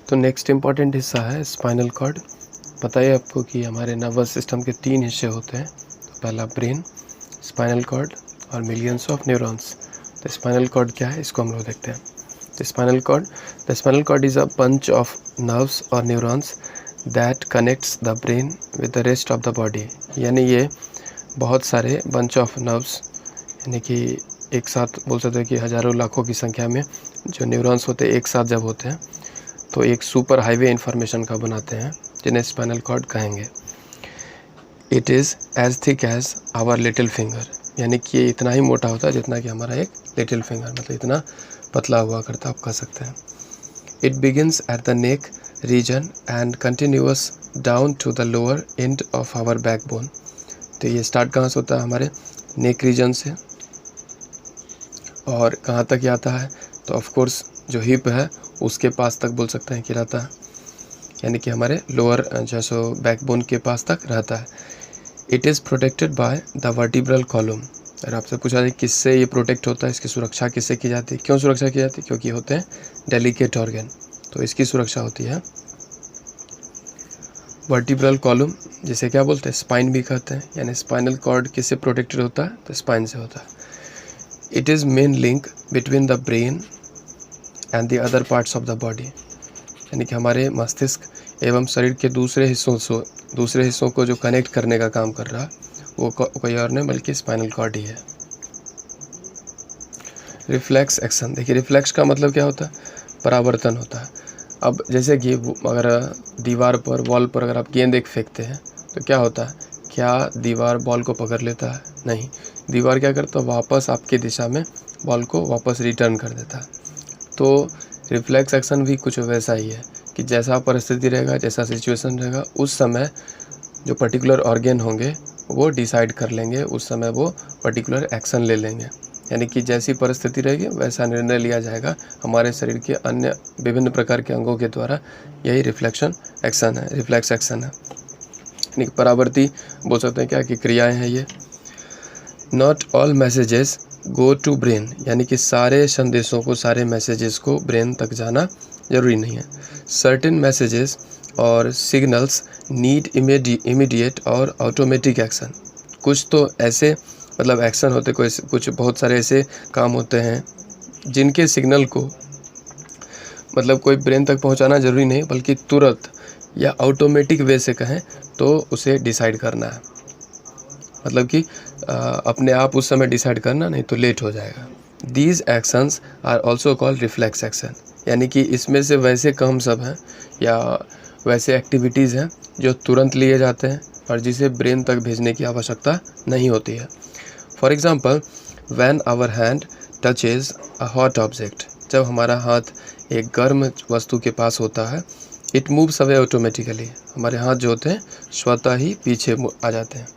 तो next important हिस्सा है स्पाइनल कॉर्ड। पता है आपको कि हमारे नर्वस सिस्टम के 3 हिस्से होते हैं। तो पहला ब्रेन, स्पाइनल कॉर्ड और मिलियंस ऑफ न्यूरॉन्स। तो स्पाइनल कॉर्ड क्या है, इसको हम लोग देखते हैं। तो spinal cord is a bunch of nerves और neurons that connects the brain with the rest of the body. यानी ये बहुत सारे बंच ऑफ नर्व्स, यानी कि एक साथ बोल सकते हैं कि हज़ारों लाखों की संख्या में जो न्यूरॉन्स होते हैं एक साथ जब होते हैं तो एक सुपर हाईवे इंफॉर्मेशन का बनाते हैं, जिन्हें स्पाइनल कॉर्ड कहेंगे। It is as thick as our little finger, यानी कि ये इतना ही मोटा होता है जितना कि हमारा एक लिटिल फिंगर, मतलब इतना पतला हुआ करता, आप कह सकते हैं। It begins at the neck region and continuous down to the lower end of our backbone. तो ये स्टार्ट कहाँ से होता है, हमारे नेक रीजन से, और कहाँ तक आता है, तो ऑफ कोर्स जो हिप है उसके पास तक बोल सकते हैं कि रहता है, यानी कि हमारे लोअर जैसो बैकबोन के पास तक रहता है। It is protected by the vertebral column. अगर आपसे पूछा जाए किससे ये प्रोटेक्ट होता है, इसकी सुरक्षा किससे की जाती है, क्यों सुरक्षा की जाती है, क्योंकि होते हैं डेलिकेट ऑर्गन, तो इसकी सुरक्षा होती है वर्टिब्रल कॉलम, जिसे क्या बोलते हैं, स्पाइन भी कहते हैं। यानी स्पाइनल कॉर्ड किससे प्रोटेक्टेड होता है, तो स्पाइन से होता है। It is main link between the brain and the other parts of the body, यानी कि हमारे मस्तिष्क एवं शरीर के दूसरे हिस्सों को जो कनेक्ट करने का काम कर रहा है वो कोई और नहीं बल्कि स्पाइनल कॉर्ड ही है। रिफ्लेक्स एक्शन, देखिए रिफ्लेक्स का मतलब क्या होता है, परावर्तन होता है। अब जैसे कि अगर दीवार पर, वॉल पर अगर आप गेंद एक फेंकते हैं तो क्या होता है, क्या दीवार बॉल को पकड़ लेता है, नहीं, दीवार क्या करता है, वापस आपकी दिशा में बॉल को वापस रिटर्न कर देता है। तो रिफ्लेक्स एक्शन भी कुछ वैसा ही है कि जैसा परिस्थिति रहेगा, जैसा सिचुएशन रहेगा, उस समय जो पर्टिकुलर ऑर्गन होंगे वो डिसाइड कर लेंगे, उस समय वो पर्टिकुलर एक्शन ले लेंगे। यानी कि जैसी परिस्थिति रहेगी वैसा निर्णय लिया जाएगा हमारे शरीर के अन्य विभिन्न प्रकार के अंगों के द्वारा। यही रिफ्लेक्स एक्शन है। यानी परावर्ती बोल सकते हैं क्या कि क्रियाएं हैं ये। Not all messages go to brain, यानी कि सारे संदेशों को, सारे मैसेजेस को ब्रेन तक जाना जरूरी नहीं है। सर्टेन मैसेजेस और सिग्नल्स नीड इमीडिएट और ऑटोमेटिक एक्शन। कुछ तो ऐसे मतलब एक्शन होते, कुछ बहुत सारे ऐसे काम होते हैं जिनके सिग्नल को मतलब कोई ब्रेन तक पहुंचाना जरूरी नहीं, बल्कि तुरंत या ऑटोमेटिक वे से कहें तो उसे डिसाइड करना है, मतलब कि अपने आप उस समय डिसाइड करना, नहीं तो लेट हो जाएगा। These actions are also called reflex action, यानी कि इसमें से वैसे काम सब हैं या वैसे एक्टिविटीज़ हैं जो तुरंत लिए जाते हैं और जिसे ब्रेन तक भेजने की आवश्यकता नहीं होती है। For example, when our hand touches a hot object, जब हमारा हाथ एक गर्म वस्तु के पास होता है, इट मूव्स अवे ऑटोमेटिकली, हमारे हाथ जो होते हैं स्वतः ही पीछे आ जाते हैं।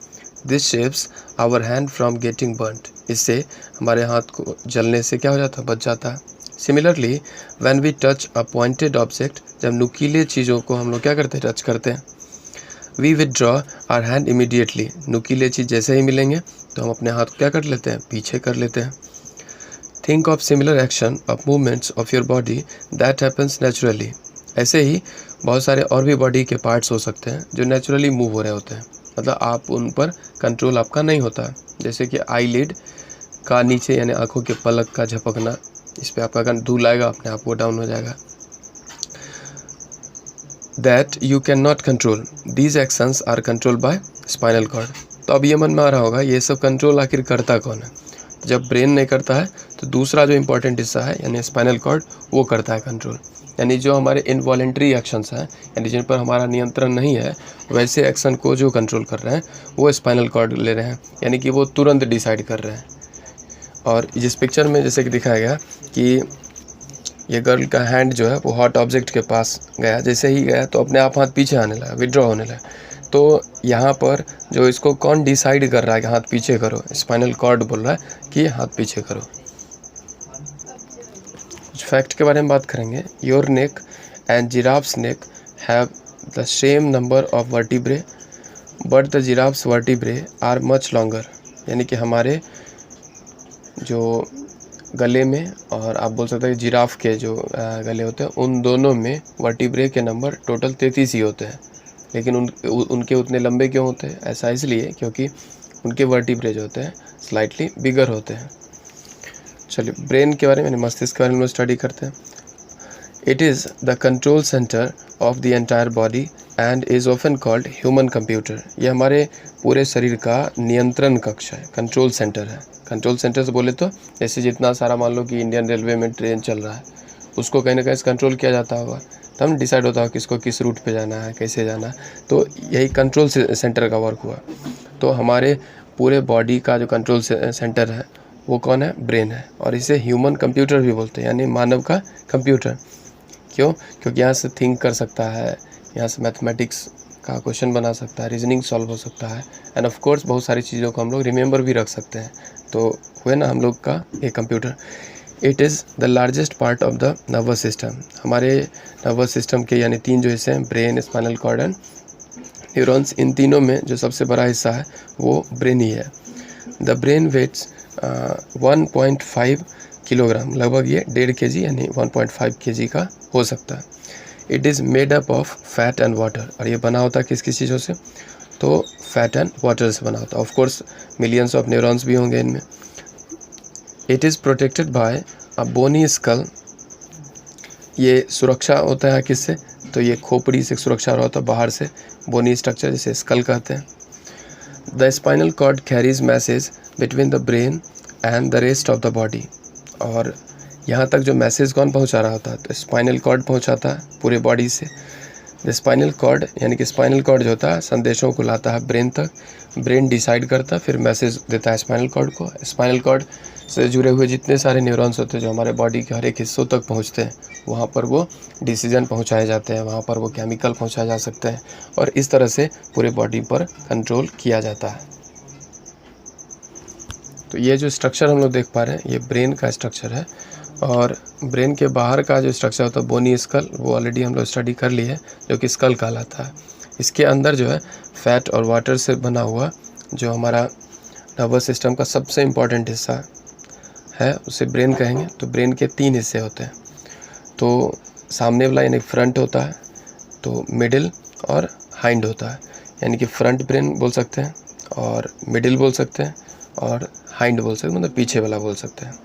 This shapes our hand from getting burned, इससे हमारे हाथ को जलने से क्या हो जाता है, बच जाता है। Similarly when we touch a pointed object, जब नुकीले चीज़ों को हम लोग क्या करते हैं, टच करते हैं, we withdraw our hand immediately, नुकीले चीज़ जैसे ही मिलेंगे तो हम अपने हाथ को क्या कर लेते हैं, पीछे कर लेते हैं। Think of similar action of movements of your body that happens naturally, ऐसे ही बहुत सारे और भी बॉडी के पार्ट्स हो सकते हैं जो नेचुरली मूव हो रहे होते हैं, मतलब आप उन पर कंट्रोल आपका नहीं होता है। जैसे कि आईलिड का नीचे यानी आंखों के पलक का झपकना, इस पर आपका धूल आएगा, अपने आप वो डाउन हो जाएगा। That you can not control, these actions are control by spinal cord. तो अब ये मन में आ रहा होगा ये सब कंट्रोल आखिर करता कौन है। जब ब्रेन नहीं करता है तो दूसरा जो इंपॉर्टेंट हिस्सा है यानी स्पाइनल कॉर्ड, वो करता है कंट्रोल। यानी जो हमारे इनवॉलेंट्री एक्शंस हैं, यानी जिन पर हमारा नियंत्रण नहीं है, वैसे एक्शन को जो कंट्रोल कर रहे हैं वो स्पाइनल कॉर्ड ले रहे हैं, यानी कि वो तुरंत डिसाइड कर रहे हैं। और जिस पिक्चर में जैसे कि दिखाया गया कि ये गर्ल का हैंड जो है वो हॉट ऑब्जेक्ट के पास गया, जैसे ही गया तो अपने आप हाथ पीछे आने लगा, विड्रॉ होने लगा। तो यहाँ पर जो इसको कौन डिसाइड कर रहा है कि हाथ पीछे करो, स्पाइनल कॉर्ड बोल रहा है कि हाथ पीछे करो। कुछ फैक्ट के बारे में बात करेंगे। Your neck and giraffe's neck have the same number of vertebrae but the giraffe's vertebrae are much longer, यानी कि हमारे जो गले में और आप बोल सकते हैं जिराफ के जो गले होते हैं उन दोनों में वर्टिब्रे के नंबर टोटल 33 ही होते हैं, लेकिन उनके उतने लंबे क्यों होते हैं? ऐसा इसलिए क्योंकि उनके वर्टिब्रे जो होते हैं स्लाइटली बिगर होते हैं। चलिए ब्रेन के बारे में, मस्तिष्क के बारे में स्टडी करते हैं। It is the control centre of the entire body and is often called human computer. ये हमारे पूरे शरीर का नियंत्रण कक्ष है, कंट्रोल सेंटर है। कंट्रोल सेंटर से बोले तो जैसे जितना सारा मान लो कि इंडियन रेलवे में ट्रेन चल रहा है, उसको कहीं ना कहीं कंट्रोल किया जाता होगा, तब डिसाइड होता है किसको किस रूट पे जाना है, कैसे जाना है। तो यही कंट्रोल सेंटर का वर्क हुआ। तो हमारे पूरे बॉडी का जो कंट्रोल सेंटर है वो कौन है? ब्रेन है। और इसे ह्यूमन कंप्यूटर भी बोलते हैं, यानी मानव का कंप्यूटर। क्यों? क्योंकि यहाँ से थिंक कर सकता है, यहाँ से मैथमेटिक्स का क्वेश्चन बना सकता है, रीजनिंग सॉल्व हो सकता है, एंड ऑफ कोर्स बहुत सारी चीज़ों को हम लोग रिमेंबर भी रख सकते हैं। तो हुए ना हम लोग का ये computer. It is the largest part of the nervous system. हमारे नर्वस सिस्टम के यानी 3 जो हिस्से हैं, brain, spinal cord and neurons, इन तीनों में जो सबसे बड़ा हिस्सा है वो ब्रेन ही है। द ब्रेन वेट्स 1.5 किलोग्राम, लगभग ये 1.5 kg यानी 1.5 kg का हो सकता है। It is made up of fat and water. और ये बना होता है किस किस चीज़ों से? तो फैट एंड वाटर से बना होता है। Of course millions of neurons भी होंगे इनमें। It is protected by a bony skull. ये सुरक्षा होता है किससे? तो ये खोपड़ी से सुरक्षा होता है बाहर से, बोनी स्ट्रक्चर जिसे स्कल कहते हैं। The spinal cord carries message between the brain and the rest of the body. और यहाँ तक जो मैसेज कौन पहुँचा रहा होता है? तो स्पाइनल कॉर्ड पहुँचाता है पूरे बॉडी से। द स्पाइनल कॉर्ड यानी कि स्पाइनल कॉर्ड जो होता है संदेशों को लाता है ब्रेन तक, ब्रेन डिसाइड करता है, फिर मैसेज देता है स्पाइनल कॉर्ड को। स्पाइनल कॉर्ड से जुड़े हुए जितने सारे न्यूरॉन्स होते हैं जो हमारे बॉडी के हर एक हिस्सों तक पहुँचते हैं, वहाँ पर वो डिसीजन पहुँचाए जाते हैं, वहाँ पर वो केमिकल पहुँचाए जा सकते हैं, और इस तरह से पूरे बॉडी पर कंट्रोल किया जाता है। तो ये जो स्ट्रक्चर हम लोग देख पा रहे हैं ये ब्रेन का स्ट्रक्चर है। और ब्रेन के बाहर का जो स्ट्रक्चर होता है बोनी स्कल, वो ऑलरेडी हम लोग स्टडी कर लिए है, जो कि स्कल कहलाता है। इसके अंदर जो है फैट और वाटर से बना हुआ जो हमारा नर्वस सिस्टम का सबसे इम्पॉर्टेंट हिस्सा है उसे ब्रेन कहेंगे। तो ब्रेन के 3 हिस्से होते हैं। तो सामने वाला यानी फ्रंट होता है, तो मिडिल और हाइंड होता है। यानी कि फ्रंट ब्रेन बोल सकते हैं, और मिडिल बोल सकते हैं, और हाइंड बोल सकते हैं, मतलब पीछे वाला बोल सकते हैं।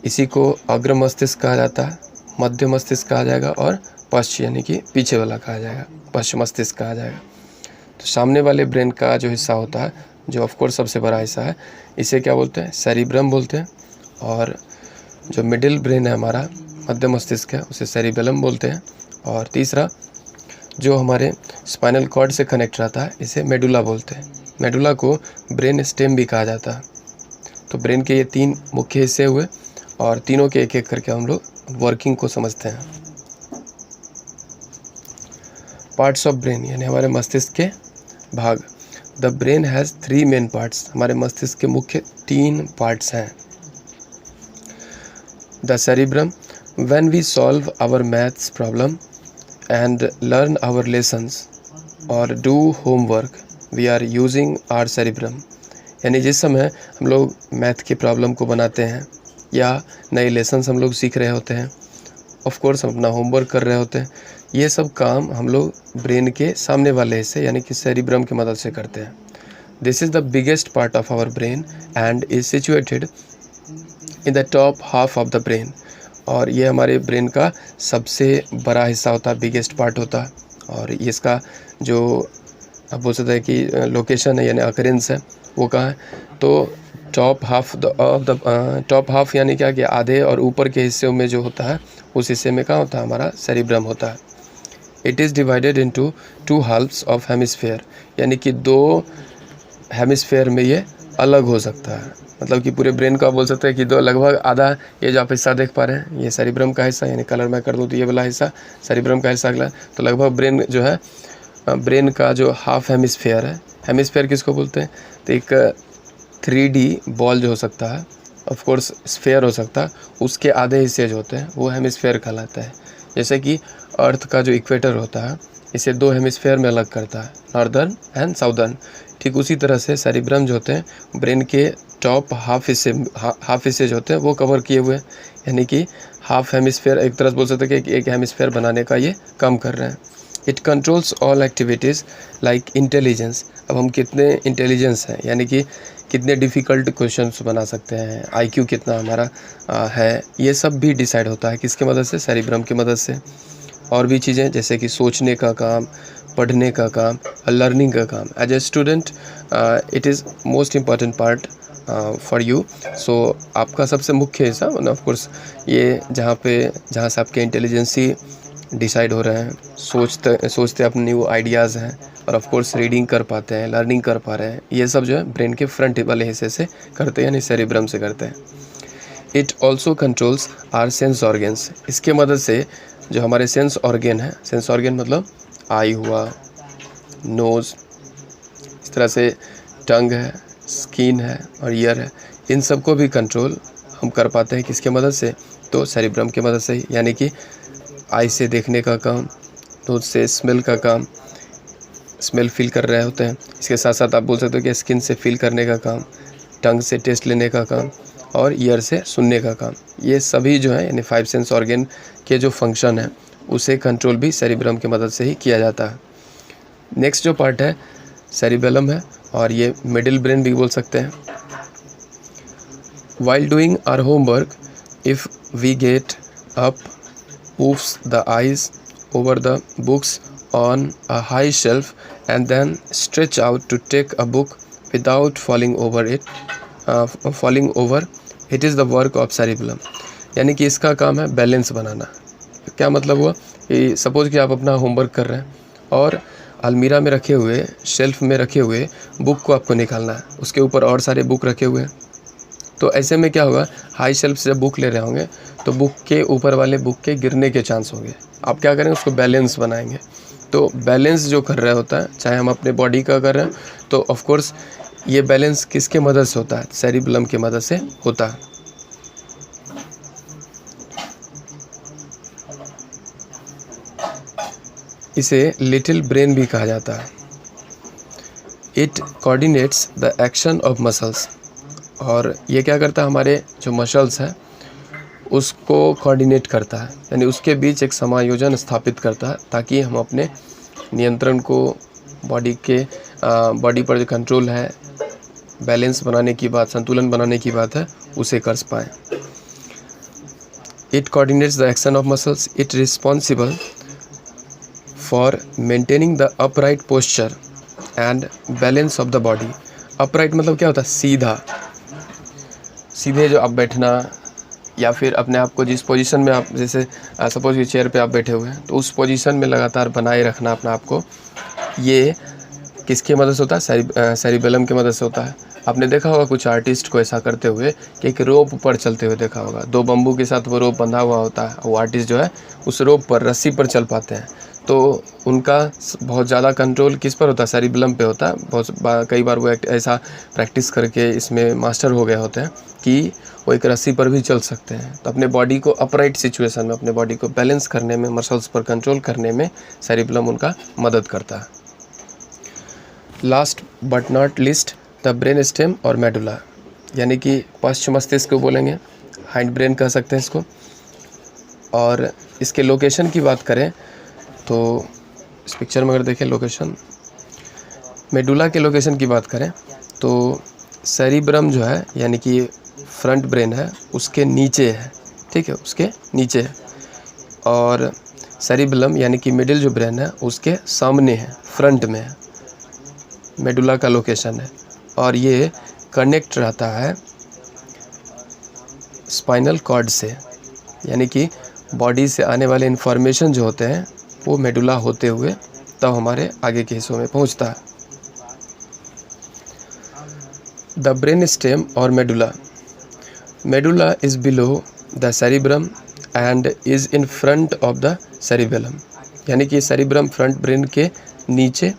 इसी को अग्र मस्तिष्क कहा जाता है, मध्य मस्तिष्क कहा जाएगा, और पश्च यानी कि पीछे वाला कहा जाएगा, पश्च मस्तिष्क कहा जाएगा। तो सामने वाले ब्रेन का जो हिस्सा होता है, जो ऑफकोर्स सबसे बड़ा हिस्सा है, इसे क्या बोलते हैं? सेरिब्रम बोलते हैं। और जो मिडिल ब्रेन है हमारा, मध्य मस्तिष्क है, उसे सेरिबेलम बोलते हैं। और तीसरा जो हमारे स्पाइनल कॉर्ड से कनेक्ट रहता है, इसे मेडुला बोलते हैं। मेडुला को ब्रेन स्टेम भी कहा जाता है। तो ब्रेन के ये 3 मुख्य हिस्से हुए, और तीनों के एक एक करके हम लोग वर्किंग को समझते हैं। पार्ट्स ऑफ ब्रेन यानी हमारे मस्तिष्क के भाग। The brain has 3 main parts. हमारे मस्तिष्क के मुख्य 3 पार्ट्स हैं। The cerebrum, when we solve our maths problem and learn our lessons और do homework, we are using our cerebrum. यानी जिस समय हम लोग मैथ के प्रॉब्लम को बनाते हैं या नए लेसन्स हम लोग सीख रहे होते हैं, ऑफ कोर्स हम अपना होमवर्क कर रहे होते हैं, ये सब काम हम लोग ब्रेन के सामने वाले हिस्से यानी कि सेरिब्रम की मदद से करते हैं। This is the biggest part of our brain and is situated in the top half of the brain. और ये हमारे ब्रेन का सबसे बड़ा हिस्सा होता है, बिगेस्ट पार्ट होता है। और ये इसका जो आप बोल सकते हैं कि लोकेशन है यानी अकरेंस है, वो कहाँ है? तो टॉप हाफ यानी क्या कि आधे और ऊपर के हिस्सों में जो होता है उस हिस्से में कहाँ होता है? हमारा सेरिब्रम होता है। It is divided into 2 halfs of hemisphere, यानी कि 2 हेमिस्फेयर में ये अलग हो सकता है। मतलब कि पूरे ब्रेन को आप बोल सकते हैं कि 2 लगभग आधा, ये जो आप हिस्सा देख पा रहे हैं ये सेरिब्रम का हिस्सा, यानी कलर मैं कर दूँ तो ये वाला हिस्सा सेरिब्रम का हिस्सा अगला। तो लगभग ब्रेन जो है, ब्रेन का जो हाफ हेमिस्फेयर है, हेमिस्फेयर किसको बोलते हैं? तो एक 3D बॉल जो हो सकता है, ऑफ कोर्स स्फेयर हो सकता है, उसके आधे हिस्से जो होते हैं वो हेमिस्फेयर कहलाता है। जैसे कि अर्थ का जो इक्वेटर होता है इसे 2 हेमिस्फेयर में अलग करता है, नॉर्दर्न एंड साउदर्न। ठीक उसी तरह से सेरिब्रम जो होते हैं ब्रेन के टॉप हाफ हिस्से जो होते हैं वो कवर किए हुए हैं, यानी कि हाफ हेमिस्फेयर एक तरह से बोल सकते हैं कि एक हेमिस्फेयर बनाने का ये काम कर रहे हैं। It controls all activities like intelligence. अब हम कितने इंटेलिजेंस हैं, यानी कि कितने डिफ़िकल्ट क्वेश्चंस बना सकते हैं, आईक्यू कितना हमारा है, ये सब भी डिसाइड होता है किसके मदद से, सेरिब्रम की मदद से। और भी चीज़ें जैसे कि सोचने का काम, पढ़ने का काम, लर्निंग का काम। As a student it is most important part for you. So आपका सबसे मुख्य हिस्सा ऑफ कोर्स ये जहाँ से आपके इंटेलिजेंसी डिसाइड हो रहे हैं, सोचते अपने न्यू आइडियाज़ हैं, और ऑफ कोर्स रीडिंग कर पाते हैं, लर्निंग कर पा रहे हैं, ये सब जो है ब्रेन के फ्रंट वाले हिस्से से करते हैं, यानी सेरिब्रम से करते हैं। It also controls our sense organs. इसके मदद से जो हमारे सेंस ऑर्गेन है, सेंस ऑर्गेन मतलब आई हुआ, नोज़, इस तरह से टंग है, स्किन है और ईयर है, इन सब को भी कंट्रोल हम कर पाते हैं किसके मदद से, तो सेरिब्रम की मदद से ही। यानी कि आई से देखने का काम, नोज से स्मेल का काम, स्मेल फील कर रहे होते हैं। इसके साथ साथ आप बोल सकते हो कि स्किन से फील करने का काम, टंग से टेस्ट लेने का काम और ईयर से सुनने का काम। ये सभी जो है यानी 5 सेंस ऑर्गन के जो फंक्शन है उसे कंट्रोल भी सेरिब्रम की मदद से ही किया जाता है। नेक्स्ट जो पार्ट है सेरिबेलम है, और ये मिडिल ब्रेन भी बोल सकते हैं। While doing our homework if we get up, moves the eyes over the books on a high shelf and then stretch out to take a book without falling over. It is the work of cerebellum। यानी कि इसका काम है balance बनाना। क्या मतलब हुआ कि suppose कि आप अपना होमवर्क कर रहे हैं और अलमीरा में रखे हुए, शेल्फ में रखे हुए बुक को आपको निकालना है, उसके ऊपर और सारे बुक रखे हुए हैं। तो ऐसे में क्या होगा, हाई शेल्फ से जब बुक ले रहे होंगे तो बुक के ऊपर वाले बुक के गिरने के चांस होंगे। आप क्या करेंगे, उसको बैलेंस बनाएंगे। तो बैलेंस जो कर रहा होता है, चाहे हम अपने बॉडी का कर रहे हैं, तो ऑफ कोर्स ये बैलेंस किसके मदद से होता है, सेरिबेलम की मदद से होता है। इसे लिटिल ब्रेन भी कहा जाता है। It coordinates the action of muscles. और ये क्या करता है, हमारे जो मसल्स हैं उसको कोऑर्डिनेट करता है, यानी उसके बीच एक समायोजन स्थापित करता है ताकि हम अपने नियंत्रण को, बॉडी पर जो कंट्रोल है, बैलेंस बनाने की बात, संतुलन बनाने की बात है, उसे कर पाएँ। It coordinates the action of muscles. It responsible for maintaining the upright posture and balance of the body. Upright मतलब क्या होता है, सीधे जो आप बैठना, या फिर अपने आप को जिस पोजीशन में आप, जैसे सपोज ये चेयर पे आप बैठे हुए हैं, तो उस पोजीशन में लगातार बनाए रखना अपने आप को, ये किसकी मदद से होता है, सेरिबेलम की मदद से होता है। आपने देखा होगा कुछ आर्टिस्ट को ऐसा करते हुए कि एक रोप पर चलते हुए देखा होगा, 2 बम्बू के साथ वो रोप बंधा हुआ होता है, वो आर्टिस्ट जो है उस रोप पर, रस्सी पर चल पाते हैं। तो उनका बहुत ज़्यादा कंट्रोल किस पर होता है, सेरिबेलम पे होता है। कई बार वो ऐसा प्रैक्टिस करके इसमें मास्टर हो गए होते हैं कि वो एक रस्सी पर भी चल सकते हैं। तो अपने बॉडी को अपराइट सिचुएशन में, अपने बॉडी को बैलेंस करने में, मसल्स पर कंट्रोल करने में सेरिबेलम उनका मदद करता है। Last but not list the brain stem और मेडुला, यानी कि पश्च मस्तिष्क को बोलेंगे, हाइंड ब्रेन कह सकते हैं इसको। और इसके लोकेशन की बात करें तो इस पिक्चर में अगर देखें लोकेशन, मेडुला के लोकेशन की बात करें तो सेरिब्रम जो है यानी कि फ्रंट ब्रेन है उसके नीचे है, ठीक है, उसके नीचे है। और सेरिबेलम यानी कि मिडिल जो ब्रेन है उसके सामने है, फ्रंट में है, मेडुला का लोकेशन है। और ये कनेक्ट रहता है स्पाइनल कॉर्ड से, यानी कि बॉडी से आने वाले इन्फॉर्मेशन जो होते हैं वो मेडुला होते हुए तब हमारे आगे के हिस्सों में पहुंचता है। द ब्रेन स्टेम और medulla. Medulla is below the cerebrum and is in front of the cerebellum, यानी कि सेरिब्रम फ्रंट ब्रेन के नीचे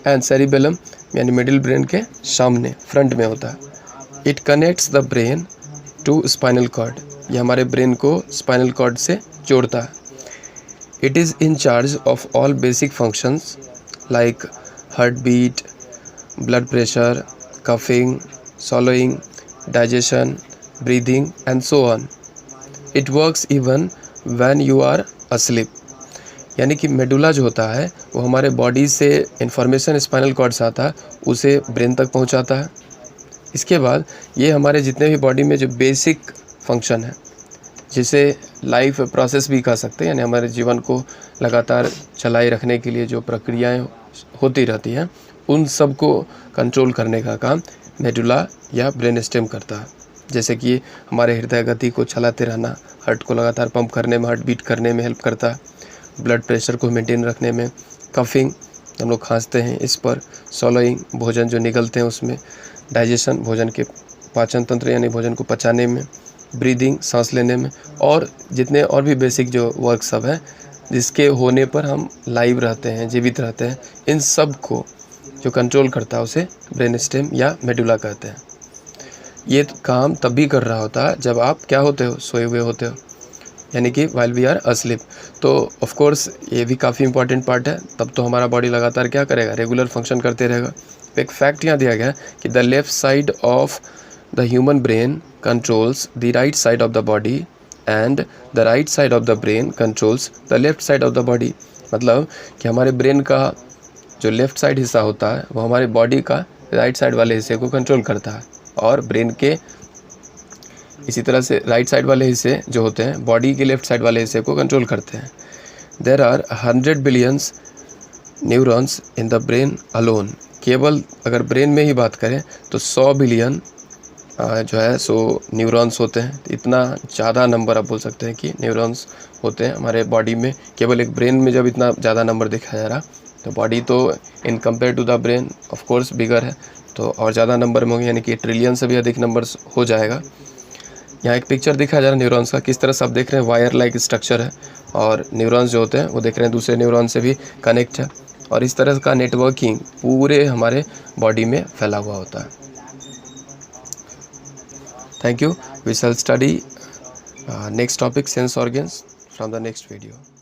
एंड सेरिबेलम यानी मिडिल ब्रेन के सामने, फ्रंट में होता है। It connects the brain to spinal cord, ये हमारे ब्रेन को स्पाइनल कॉर्ड से जोड़ता है। It is in charge of all basic functions like heart beat, blood pressure, coughing, swallowing, digestion, breathing and so on. It works even when you are asleep. यानी कि medulla जो होता है वो हमारे बॉडी से इंफॉर्मेशन स्पाइनल कॉर्ड से आता है, उसे ब्रेन तक पहुंचाता है। इसके बाद ये हमारे जितने भी बॉडी में जो बेसिक फंक्शन है, जिसे लाइफ प्रोसेस भी कह सकते हैं, यानी हमारे जीवन को लगातार चलाए रखने के लिए जो प्रक्रियाएं होती रहती हैं, उन सब को कंट्रोल करने का काम मेडुला या ब्रेन स्टेम करता है। जैसे कि हमारे हृदय गति को चलाते रहना, हार्ट को लगातार पंप करने में, हार्ट बीट करने में हेल्प करता है, ब्लड प्रेशर को मेंटेन रखने में, कफिंग हम लोग खांसते हैं इस पर, सॉलोइंग भोजन जो निगलते हैं उसमें, डाइजेशन भोजन के पाचन तंत्र यानी भोजन को पचाने में, ब्रीदिंग सांस लेने में, और जितने और भी बेसिक जो वर्क सब है जिसके होने पर हम लाइव रहते हैं, जीवित रहते हैं, इन सब को जो कंट्रोल करता है उसे ब्रेन स्टेम या मेडुला कहते हैं। ये काम तब भी कर रहा होता है जब आप क्या होते हो, सोए हुए होते हो, यानी कि वाइल वी आर अस्लीप। तो ऑफ कोर्स ये भी काफ़ी इंपॉर्टेंट पार्ट है, तब तो हमारा बॉडी लगातार क्या करेगा, रेगुलर फंक्शन करते रहेगा। एक फैक्ट यहाँ दिया गया है कि the left side of the human brain controls the right side of the body and the right side of the brain controls the left side of the body. मतलब कि हमारे ब्रेन का जो लेफ्ट साइड हिस्सा होता है वो हमारे बॉडी का राइट साइड वाले हिस्से को कंट्रोल करता है, और ब्रेन के इसी तरह से राइट साइड वाले हिस्से जो होते हैं बॉडी के लेफ्ट साइड वाले हिस्से को कंट्रोल करते हैं। There are 100 billions neurons in the brain alone. केवल अगर ब्रेन में ही बात करें तो 100 बिलियन जो है सो न्यूरॉन्स होते हैं। इतना ज़्यादा नंबर आप बोल सकते हैं कि न्यूरॉन्स होते हैं हमारे बॉडी में। केवल एक ब्रेन में जब इतना ज़्यादा नंबर देखा जा रहा, तो बॉडी तो in compare to the brain of course bigger है, तो और ज़्यादा नंबर में होंगे, यानी कि ट्रिलियन से भी अधिक नंबर्स हो जाएगा। यहाँ एक पिक्चर दिखाया जा रहा है न्यूरॉन्स का, किस तरह से आप देख रहे हैं वायर लाइक स्ट्रक्चर है, और न्यूरॉन्स जो होते हैं वो देख रहे हैं दूसरे न्यूरॉन से भी कनेक्ट है, और इस तरह का नेटवर्किंग पूरे हमारे बॉडी में फैला हुआ होता है। Thank you. We shall study next topic sense organs from the next video.